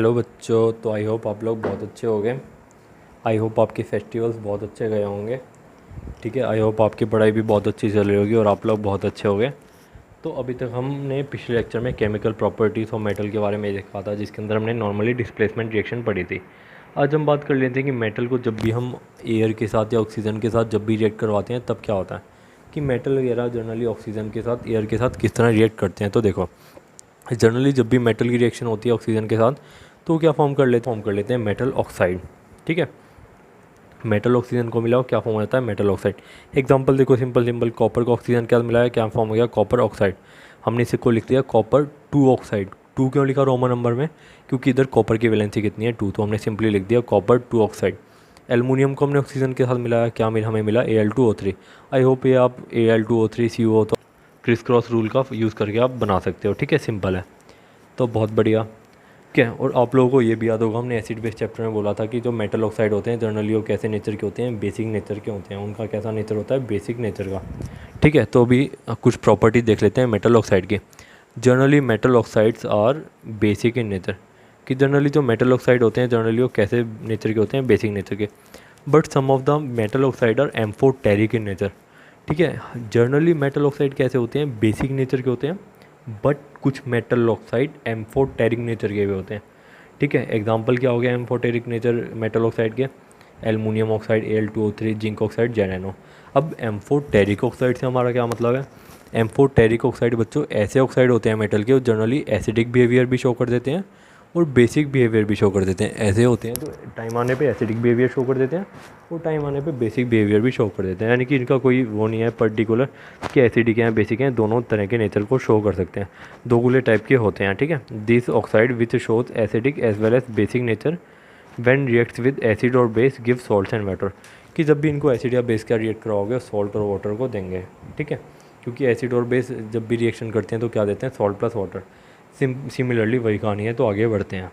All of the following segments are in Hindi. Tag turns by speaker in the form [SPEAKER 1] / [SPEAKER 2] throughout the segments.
[SPEAKER 1] हेलो बच्चों, तो आई होप आप लोग बहुत अच्छे होंगे। आई होप आपके फेस्टिवल्स बहुत अच्छे गए होंगे। ठीक है, आई होप आपकी पढ़ाई भी बहुत अच्छी चल रही होगी और आप लोग बहुत अच्छे होंगे। तो अभी तक हमने पिछले लेक्चर में केमिकल प्रॉपर्टीज़ और मेटल के बारे में देखा था, जिसके अंदर हमने नॉर्मली डिस्प्लेसमेंट रिएक्शन पढ़ी थी। आज हम बात कर लेते हैं कि मेटल को जब भी हम एयर के साथ या ऑक्सीजन के साथ जब भी रिएक्ट करवाते हैं तब क्या होता है, कि मेटल वगैरह जनरली ऑक्सीजन के साथ, एयर के साथ किस तरह रिएक्ट करते हैं। तो देखो, जनरली जब भी मेटल की रिएक्शन होती है ऑक्सीजन के साथ, तो क्या फॉर्म कर लेते हैं मेटल ऑक्साइड। ठीक है, मेटल ऑक्सीजन को मिला, क्या फॉर्म हो जाता है मेटल ऑक्साइड। एग्जांपल देखो, सिंपल सिंपल, कॉपर को ऑक्सीजन क्या मिला है, क्या फॉर्म हो गया कॉपर ऑक्साइड। हमने इसे को लिख दिया कॉपर 2 ऑक्साइड। 2 क्यों लिखा रोमन नंबर में, क्योंकि इधर कॉपर की वैलेंसी कितनी है 2, तो हमने सिंपली लिख दिया कॉपर 2 ऑक्साइड। एलुमिनियम को हमने ऑक्सीजन के साथ मिलाया, क्या मिला हमें मिला Al2O3। आई होप ये आप Al2O3 CO तो क्रिस क्रॉस रूल का यूज़ करके आप बना सकते हो। ठीक है, सिंपल है, तो बहुत बढ़िया। ठीक है, और आप लोगों को ये भी याद होगा, हमने एसिड बेस चैप्टर में बोला था कि जो मेटल ऑक्साइड होते हैं जनरली वो कैसे नेचर के होते हैं, बेसिक नेचर के होते हैं। उनका कैसा नेचर होता है, बेसिक नेचर का। ठीक है, तो अभी कुछ प्रॉपर्टी देख लेते हैं मेटल ऑक्साइड की। Generally metal oxides are basic in nature, कि जनरली जो मेटल ऑक्साइड होते हैं जनरली वो कैसे नेचर के होते हैं, बेसिक नेचर के। But some of the metal oxide are amphoteric in nature. ठीक है, जनरली मेटल ऑक्साइड कैसे होते हैं, बेसिक नेचर के होते हैं, बट कुछ मेटल ऑक्साइड एम्फोटेरिक नेचर के भी होते हैं। ठीक है, एग्जांपल क्या हो गया एम्फोटेरिक नेचर मेटल ऑक्साइड के, aluminium oxide Al2O3, zinc oxide, जेनेनो। अब एम्फोटेरिक ऑक्साइड से हमारा क्या मतलब है, एम्फोटेरिक ऑक्साइड बच्चों ऐसे ऑक्साइड होते हैं मेटल के, वो जनरली एसिडिक बिहेवियर भी शो कर देते हैं और बेसिक बिहेवियर भी शो कर देते हैं। ऐसे होते हैं तो टाइम आने पे एसिडिक बिहेवियर शो कर देते हैं और टाइम आने पे बेसिक बिहेवियर भी शो कर देते हैं। यानी कि इनका कोई वो नहीं है पर्टिकुलर कि एसिडिक हैं बेसिक हैं, दोनों तरह के नेचर को शो कर सकते हैं, दो गुले टाइप के होते हैं। ठीक है, this oxide which shows acidic as well as basic nature when reacts with acid और base give salt and water, कि जब भी इनको एसिड या बेस का रिएक्ट कराओगे सॉल्ट और वाटर को देंगे। ठीक है, क्योंकि एसिड और बेस जब भी रिएक्शन करते हैं तो क्या देते हैं, सॉल्ट प्लस वाटर। सिमिलरली वही कहानी है, तो आगे बढ़ते हैं।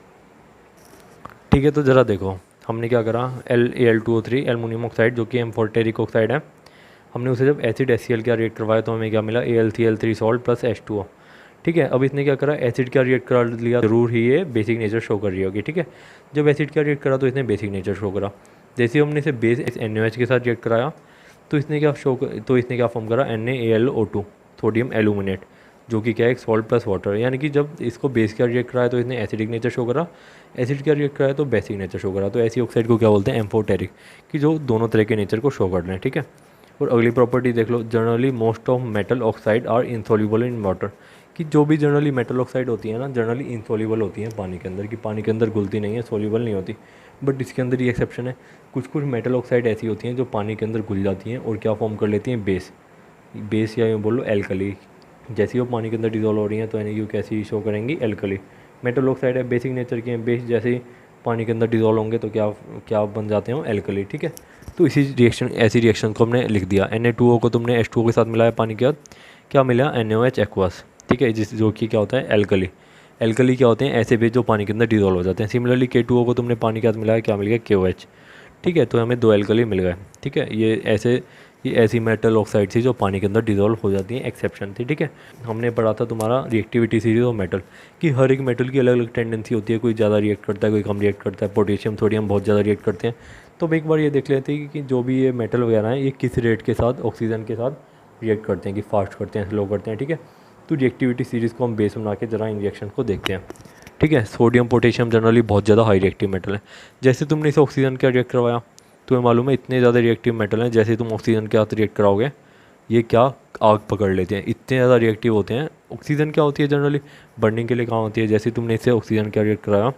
[SPEAKER 1] ठीक है, तो ज़रा देखो हमने क्या करा, Al2O3 एल्युमिनियम ऑक्साइड जो कि एम्फोटेरिक ऑक्साइड है, हमने उसे जब एसिड HCl का रिएक्ट करवाया तो हमें क्या मिला, Al3 सॉल्ट प्लस H2O। ठीक है, अब इसने क्या करा, एसिड का रिएक्ट करा लिया, जरूर ही ये बेसिक नेचर शो कर रही होगी। ठीक है, जब एसिड का रिएक्ट करा तो इसने बेसिक नेचर शो करा। जैसे ही हमने इसे बेस NaOH के साथ रिएक्ट कराया तो इसने क्या फॉर्म करा, NaAlO2 सोडियम एल्यूमिनेट, जो कि क्या है, एक सॉल्ट प्लस वाटर। यानी कि जब इसको बेस का रिएक्ट कराया तो इसने एसिडिक नेचर शो करा, एसिड का रिएक्ट कराया तो बेसिक नेचर शो करा। तो ऐसी ऑक्साइड को क्या बोलते हैं, एम्फोटेरिक, कि जो दोनों तरह के नेचर को शो कर रहे हैं। ठीक है, और अगली प्रॉपर्टी देख लो, generally most of metal oxide are insoluble in water, कि जो भी जनरली मेटल ऑक्साइड होती है ना जनरली इनसॉल्युबल होती हैं पानी के अंदर, कि पानी के अंदर घुलती नहीं है, सॉल्युबल नहीं होती। बट इसके अंदर ये एक्सेप्शन है, कुछ कुछ मेटल ऑक्साइड ऐसी होती हैं जो पानी के अंदर घुल जाती हैं और क्या फॉर्म कर लेती हैं, बेस या यूँ बोलो एल्कली। जैसे ही वो पानी के अंदर डिजोल्व हो रही हैं तो यानी कि वो कैसी शो करेंगी, एल्कली। मेटल ऑक्साइड है बेसिक नेचर के हैं, बेस जैसे ही पानी के अंदर डिजोल्व होंगे तो क्या क्या बन जाते हैं, एल्कली। ठीक है, तो ऐसी रिएक्शन को हमने लिख दिया। Na2O को तुमने H2O के साथ मिलाया पानी के साथ, क्या मिला, NaOH एक्वस। ठीक है, जिस जो कि क्या होता है, एल्कली। एल्कली क्या होते हैं, ऐसे बेस जो पानी के अंदर डिजोल्व हो जाते हैं। सिमिलरली K2O को तुमने पानी के साथ मिलाया, क्या मिल गया, KOH। ठीक है, तो हमें 2 एल्कली मिल गए। ठीक है, ये ऐसी मेटल ऑक्साइड थी जो पानी के अंदर डिजोल्व हो जाती हैं, एक्सेप्शन थी। ठीक है, हमने पढ़ा था तुम्हारा रिएक्टिविटी सीरीज ऑफ मेटल, कि हर एक मेटल की अलग अलग टेंडेंसी होती है, कोई ज़्यादा रिएक्ट करता है, कोई कम रिएक्ट करता है। पोटेशियम सोडियम बहुत ज़्यादा रिएक्ट करते हैं। तो अब एक बार ये देख लेते हैं कि जो भी ये मेटल वगैरह हैं ये किस रेट के साथ ऑक्सीजन के साथ रिएक्ट करते हैं, कि फास्ट करते हैं, स्लो करते हैं। ठीक है, तो रिएक्टिविटी सीरीज़ को हम बेस बना के ज़रा इन रिएक्शन को देखते हैं। ठीक है, सोडियम पोटेशियम जनरली बहुत ज़्यादा हाई रिएक्टिव मेटल है। जैसे तुमने इसे ऑक्सीजन का रिएक्ट करवाया, तुम्हें मालूम है इतने ज़्यादा रिएक्टिव मेटल हैं, जैसे तुम ऑक्सीजन के साथ रिएक्ट कराओगे ये क्या, आग पकड़ लेते हैं, इतने ज़्यादा रिएक्टिव होते हैं। ऑक्सीजन क्या होती है जनरली, बर्निंग के लिए काम होती है। जैसे तुमने इसे ऑक्सीजन का रिएक्ट कराया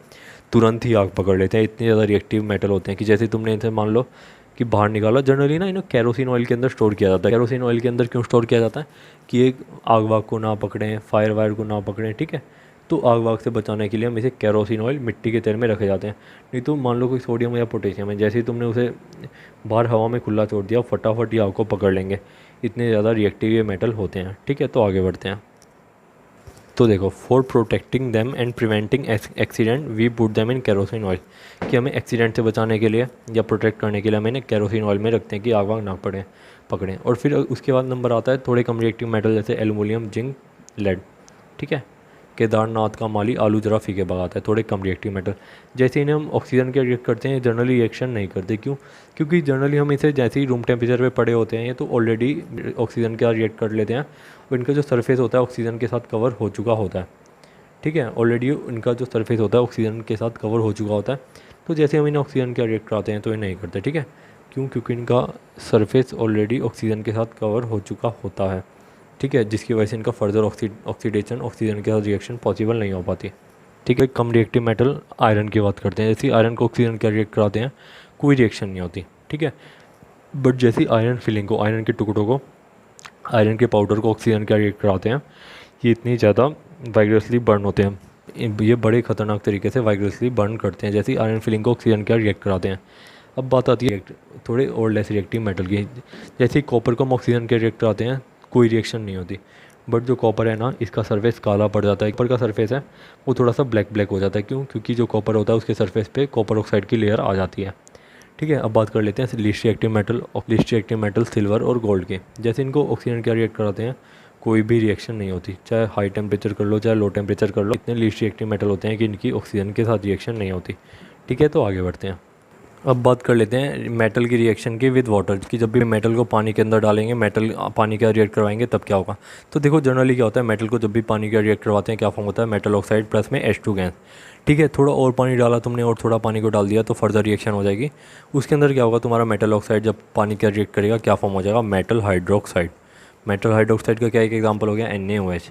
[SPEAKER 1] तुरंत ही आग पकड़ लेते हैं, इतने ज़्यादा रिएक्टिव मेटल होते हैं। कि जैसे तुमने इसे मान लो कि बाहर निकाला, जनरली ना इन्हें कैरोसिन ऑयल के अंदर स्टोर किया जाता है। कैरोसिन ऑयल के अंदर क्यों स्टोर किया जाता है, कि एक आग वाग को ना पकड़ें, फायर वायर को ना पकड़ें। ठीक है, तो आग वाग से बचाने के लिए हम इसे कैरोसिन ऑयल मिट्टी के तेल में रखे जाते हैं। नहीं तो मान लो कोई सोडियम या पोटेशियम है, जैसे ही तुमने उसे बाहर हवा में खुला छोड़ दिया फटाफट ये आग को पकड़ लेंगे, इतने ज़्यादा रिएक्टिव ये मेटल होते हैं। ठीक है, तो आगे बढ़ते हैं। तो देखो, for protecting them and preventing accident we put them in kerosene oil, कि हमें एक्सीडेंट से बचाने के लिए या प्रोटेक्ट करने के लिए हमें कैरोसिन ऑयल में रखते हैं कि आग वाग ना पकड़ें। और फिर उसके बाद नंबर आता है थोड़े कम रिएक्टिव मेटल जैसे एल्युमिनियम, जिंक, लेड। ठीक है, केदारनाथ का माली आलू ज़रा फीके भगाता है, थोड़े कम रिएक्टिव मेटल। जैसे इन्हें हम ऑक्सीजन के रिएक्ट करते हैं, जनरली रिएक्शन नहीं करते। क्यों? क्योंकि जनरली हम इसे जैसे ही रूम टेम्परेचर पे पड़े होते हैं ये तो ऑलरेडी ऑक्सीजन के साथ रिएक्ट कर लेते हैं, और इनका जो सरफेस होता है ऑक्सीजन के साथ कवर हो चुका होता है। ठीक है, ऑलरेडी इनका जो सरफेस होता है ऑक्सीजन के साथ कवर हो चुका होता है। तो जैसे हम इन्हें ऑक्सीजन का रिएक्ट कराते हैं तो ये नहीं करते। ठीक है, क्यों? क्योंकि इनका सरफेस ऑलरेडी ऑक्सीजन के साथ कवर हो चुका होता है। ठीक है, जिसकी वजह से इनका फर्दर ऑक्सीडेशन ऑक्सीजन के साथ रिएक्शन पॉसिबल नहीं हो पाती। ठीक है, कम रिएक्टिव मेटल आयरन की बात करते हैं। जैसे आयरन को ऑक्सीजन का रिएक्ट कराते हैं कोई रिएक्शन नहीं होती। ठीक है, बट जैसे आयरन फिलिंग को, आयरन के टुकड़ों को, आयरन के पाउडर को ऑक्सीजन का रिएक्ट कराते हैं, ये इतनी ज़्यादा वाइग्रसली बर्न होते हैं, ये बड़े ख़तरनाक तरीके से वाइग्रसली बर्न करते हैं जैसे आयरन फिलिंग को ऑक्सीजन का रिएक्ट कराते हैं। अब बात आती है थोड़े और लेस रिएक्टिव मेटल की। जैसे कॉपर को हम ऑक्सीजन के रिएक्ट कराते हैं कोई रिएक्शन नहीं होती, बट जो कॉपर है ना इसका सरफेस काला पड़ जाता है। कॉपर का सरफेस है वो थोड़ा सा ब्लैक ब्लैक हो जाता है। क्यों? क्योंकि जो कॉपर होता है उसके सरफेस पे कॉपर ऑक्साइड की लेयर आ जाती है। ठीक है, अब बात कर लेते हैं लीस्ट रिएक्टिव मेटल सिल्वर और गोल्ड के। जैसे इनको ऑक्सीजन का रिएक्ट कराते हैं कोई भी रिएक्शन नहीं होती, चाहे हाई टेम्परेचर कर लो चाहे लो टेम्परेचर कर लो, इतने लीस्ट रिएक्टिव मेटल होते हैं कि इनकी ऑक्सीजन के साथ रिएक्शन नहीं होती। ठीक है, तो आगे बढ़ते हैं। अब बात कर लेते हैं मेटल की रिएक्शन की विद वाटर की। जब भी मेटल को पानी के अंदर डालेंगे, मेटल पानी का रिएक्ट करवाएंगे तब क्या होगा। तो देखो जनरली क्या होता है, मेटल को जब भी पानी का रिएक्ट करवाते हैं क्या फॉर्म होता है, मेटल ऑक्साइड प्लस में H2 गैस। ठीक है, थोड़ा और पानी डाला तुमने और थोड़ा पानी को डाल दिया तो फर्दर रिएक्शन हो जाएगी। उसके अंदर क्या होगा, तुम्हारा मेटल ऑक्साइड जब पानी का रिएक्ट करेगा क्या फॉर्म हो जाएगा, मेटल हाइड्रोक्साइड। मेटल हाइड्रोक्साइड का क्या एक एग्जाम्पल हो गया NaOH।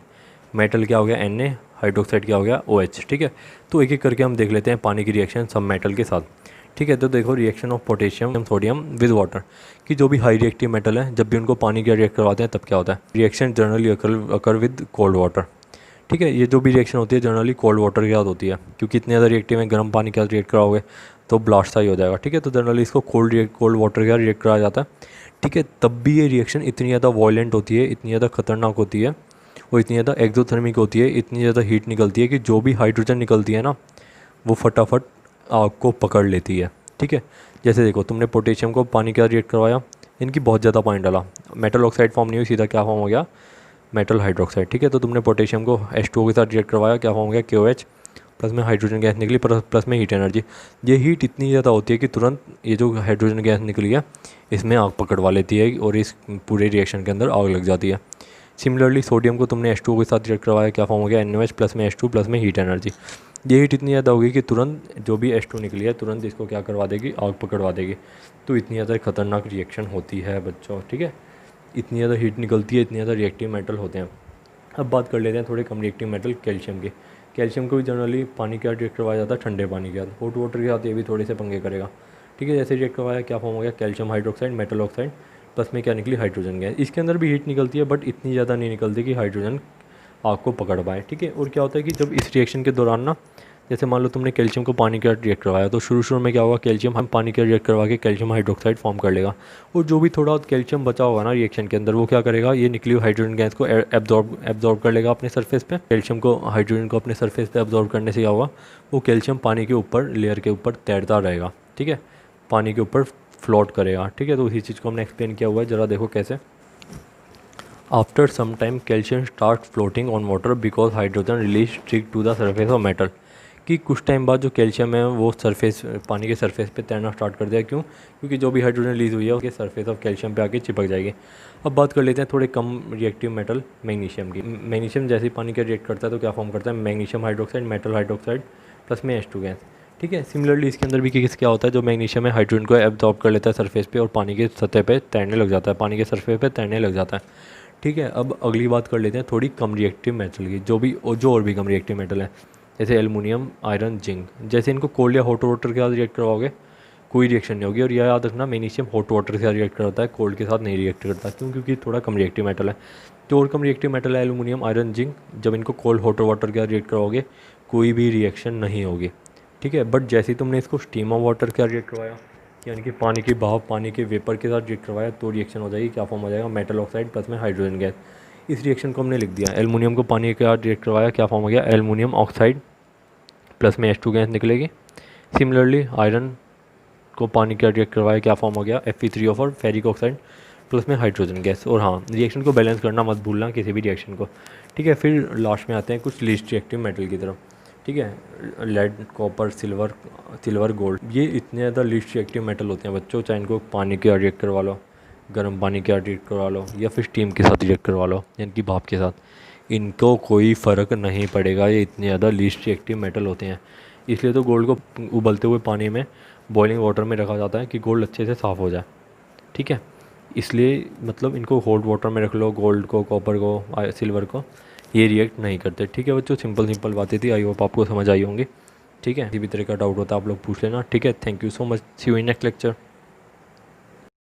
[SPEAKER 1] मेटल क्या हो गया Na, हाइड्रोक्साइड क्या हो गया OH। ठीक है, तो एक एक करके हम देख लेते हैं पानी की रिएक्शन सब मेटल के साथ। ठीक है, तो देखो reaction of potassium sodium with water कि जो भी हाई रिएक्टिव मेटल है जब भी उनको पानी का रिएक्ट करवाते हैं तब क्या होता है, reaction generally occur with cold water. ठीक है, ये जो भी रिएक्शन होती है जनरली कोल्ड वाटर के साथ होती है, क्योंकि इतने ज़्यादा रिएक्टिव में गर्म पानी के साथ रिएक्ट कराओगे तो ब्लास्ट सा ही हो जाएगा। ठीक है, तो जनरली इसको कोल्ड वाटर के साथ रिएक्ट कराया जाता है। ठीक है, तब भी ये रिएक्शन इतनी ज़्यादा वॉयलेंट होती है, इतनी ज़्यादा खतरनाक होती है और इतनी ज़्यादा एक्सोथर्मिक होती है, इतनी ज़्यादा हीट निकलती है कि जो भी हाइड्रोजन निकलती है ना वो फटाफट आग को पकड़ लेती है। ठीक है, जैसे देखो तुमने पोटेशियम को पानी के साथ रिएक्ट करवाया, इनकी बहुत ज़्यादा पानी डाला, मेटल ऑक्साइड फॉर्म नहीं हुई, सीधा क्या फॉर्म हो गया, मेटल हाइड्रोक्साइड। ठीक है, तो तुमने पोटेशियम को H2O के साथ रिएक्ट करवाया, क्या फॉर्म हो गया KOH, प्लस में हाइड्रोजन गैस निकली, प्लस में हीट एनर्जी। ये हीट इतनी ज़्यादा होती है कि तुरंत ये जो हाइड्रोजन गैस निकली है इसमें आग पकड़वा लेती है और इस पूरे रिएक्शन के अंदर आग लग जाती है। सिमिलरली सोडियम को तुमने H2O के साथ रिएक्ट करवाया, क्या फॉर्म हो गया NaOH प्लस में H2 प्लस में हीट एनर्जी। ये हीट इतनी ज़्यादा होगी कि तुरंत जो भी H2 निकली है तुरंत इसको क्या करवा देगी, आग पकड़वा देगी। तो इतनी ज़्यादा खतरनाक रिएक्शन होती है बच्चों। ठीक है, इतनी ज़्यादा हीट निकलती है, इतनी ज़्यादा रिएक्टिव मेटल होते हैं। अब बात कर लेते हैं थोड़े कम रिएक्टिव मेटल कैल्शियम के। कैल्शियम को भी जनरली पानी के साथ रिएक्ट करवाया जाता है, ठंडे पानी के साथ। हॉट वाटर के साथ ये भी थोड़े से पंगे करेगा। ठीक है, जैसे रिएक्ट करवाया क्या फॉर्म हो गया, calcium hydroxide metal oxide plus में क्या निकली, हाइड्रोजन गैस। इसके अंदर भी हीट निकलती है बट इतनी ज़्यादा नहीं निकलती कि हाइड्रोजन आग को पकड़ पाए। ठीक है, और क्या होता है कि जब इस रिएक्शन के दौरान ना, जैसे मान लो तुमने कैल्शियम को पानी के साथ रिएक्ट करवाया तो शुरू में क्या होगा, कैल्शियम हम पानी के रिएक्ट करवा के कैल्शियम हाइड्रोक्साइड फॉर्म कर लेगा, और जो भी थोड़ा कैल्शियम बचा होगा ना रिएक्शन के अंदर वो क्या करेगा, ये निकली हुई हाइड्रोजन गैस को एब्जॉर्ब कर लेगा अपने सरफेस पे। कैल्शियम को हाइड्रोजन को अपने सरफेस पे एब्जॉर्ब करने से क्या होगा, वो कैल्शियम पानी के ऊपर लेयर के ऊपर तैरता रहेगा। ठीक है, पानी के ऊपर फ्लोट करेगा। ठीक है, तो उसी चीज़ को हमने एक्सप्लेन किया हुआ है, ज़रा देखो कैसे। After some time calcium start floating on water because hydrogen release stick to the surface of metal. कि कुछ टाइम बाद जो कैल्शियम है वो सरफेस पानी के सरफेस पे तैरना स्टार्ट कर दिया। क्यों? क्योंकि जो भी हाइड्रोजन रिलीज हुई है उसके सरफेस ऑफ कैल्शियम पे आके चिपक जाएगी। अब बात कर लेते हैं थोड़े कम रिएक्टिव मेटल मैग्नीशियम की। मैग्नीशियम जैसे ही पानी का रिएक्ट करता है तो क्या फॉर्म करता है, magnesium hydroxide metal hydroxide plus में H2 गैस। ठीक है, सिमिलरली इसके अंदर भी क्या होता है, जो मैग्नीशियम है हाइड्रोजन को एब्जॉर्ब कर लेता है सरफेस पे और पानी के सतह पे तैरने लग जाता है, पानी के सरफेस पे तैरने लग जाता है। ठीक है, अब अगली बात कर लेते हैं थोड़ी कम रिएक्टिव मेटल की, जो और भी कम रिएक्टिव मेटल है, जैसे एल्युमिनियम, आयरन, जिंक। जैसे इनको कोल्ड या हॉट वाटर के साथ रिएक्ट करवाओगे कोई रिएक्शन नहीं होगी। और यह याद रखना मैग्नीशियम हॉट वाटर के साथ रिएक्ट करता है, कोल्ड के साथ नहीं रिएक्ट करता। क्यों? क्योंकि थोड़ा कम रिएक्टिव मेटल है। जो और कम रिएक्टिव मेटल है एल्युमिनियम, आयरन, जिंक, जब इनको कोल्ड हॉट वाटर के साथ रिएक्ट करवाओगे कोई भी रिएक्शन नहीं होगी। ठीक है, बट जैसे ही तुमने इसको स्टीम ऑफ वाटर के साथ रिएक्ट करवाया, यानी कि पानी की भाप, पानी के वेपर के साथ रिएक्ट करवाया तो रिएक्शन हो जाएगी, क्या फॉर्म हो जाएगा, मेटल ऑक्साइड प्लस में हाइड्रोजन गैस। इस रिएक्शन को हमने लिख दिया। एल्युमिनियम को पानी के साथ रिएक्ट करवाया, क्या फॉर्म हो गया, एल्युमिनियम ऑक्साइड प्लस में H2 गैस निकलेगी। सिमिलरली आयरन को पानी के साथ रिएक्ट करवाया, क्या फॉर्म हो गया, Fe3O4 फेरिक ऑक्साइड प्लस में हाइड्रोजन गैस। और हाँ, रिएक्शन को बैलेंस करना मत भूलना किसी भी रिएक्शन को, ठीक है। फिर लास्ट में आते हैं कुछ लीस्ट रिएक्टिव मेटल की तरफ, ठीक है। लेड, कॉपर, सिल्वर, गोल्ड, ये इतने ज़्यादा लीस्ट रिएक्टिव मेटल होते हैं बच्चों, चाहे इनको पानी के रिएक्ट करवा लो, गर्म पानी के रिएक्ट करवा लो, या फिर स्टीम के साथ रिएक्ट करवा लो, यानी कि भाप के साथ, इनको कोई फ़र्क नहीं पड़ेगा, ये इतने ज़्यादा लीस्ट रिएक्टिव मेटल होते हैं। इसलिए तो गोल्ड को उबलते हुए पानी में, बॉइलिंग वाटर में रखा जाता है कि गोल्ड अच्छे से साफ़ हो जाए, ठीक है। इसलिए मतलब इनको कोल्ड वाटर में रख लो, गोल्ड को, कॉपर को, सिल्वर को, ये रिएक्ट नहीं करते, ठीक है बच्चों। सिंपल बातें थी, आई होप आपको समझ आई होंगी, ठीक है। किसी भी तरह का डाउट होता है आप लोग पूछ लेना, ठीक है। Thank you so much, see you in next lecture.